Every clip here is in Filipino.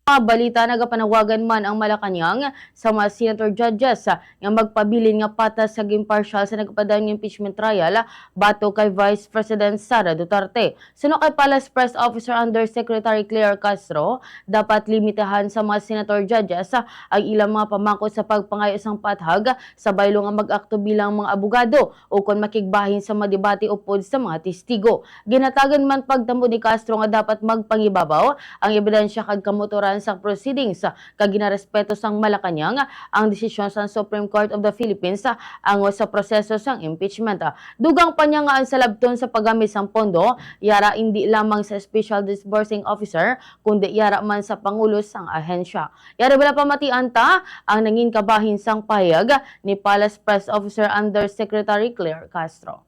Balita nagapanawagan man ang Malacañang sa mga senator judges nga magpabilin nga patas sa impartial sa nagpadang impeachment trial bato kay Vice President Sara Duterte. Suno kay Palace Press Officer Undersecretary Claire Castro, dapat limitahan sa mga senator judges ang ilang mga pamangko sa pagpangayo sang pathag sa baylo nga mag-akto bilang mga abogado o kon makigbahin sa mga debate upod sa mga testigo. Ginatagan man pagtamo ni Castro nga dapat magpangibabaw ang ebidensya kag kamotoran sa proceedings kag ginarespeto sang Malacañang ang desisyon sa Supreme Court of the Philippines ango sa proseso sang impeachment. Dugang pa niya nga ang salabton sa paggamit sang pondo yara hindi lamang sa Special Disbursing Officer kundi yara man sa pangulo sang ahensya. Yara wala pamatian ta ang nangin kabahin sang pahayag ni Palace Press Officer Undersecretary Claire Castro.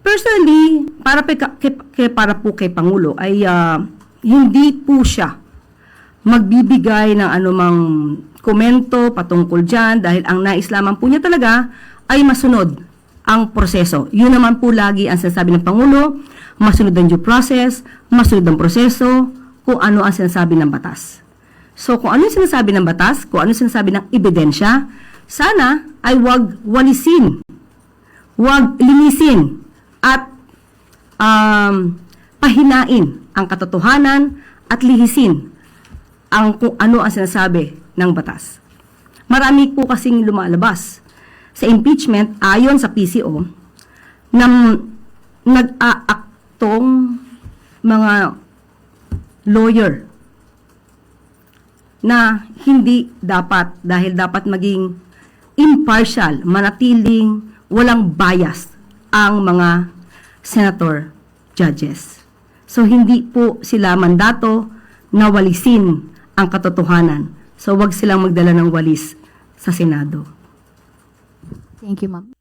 Personally, para po kay Pangulo ay hindi po siya magbibigay ng anumang komento patungkol dyan dahil ang nais lamang po niya talaga ay masunod ang proseso. Yun naman po lagi ang sinasabi ng Pangulo, masunod ang due process, masunod ang proseso, kung ano ang sinasabi ng batas. So kung ano yung sinasabi ng batas, kung ano yung sinasabi ng ebidensya, sana ay wag walisin, wag linisin, at pahinain ang katotohanan at lihisin ang kung ano ang sinasabi ng batas. Marami po kasing lumalabas sa impeachment ayon sa PCO na nag-aaktong mga lawyer na hindi dapat dahil dapat maging impartial, manatiling walang bias ang mga senator judges. So hindi po sila mandato na walisin ang katotohanan. So wag silang magdala ng walis sa Senado. Thank you, ma'am.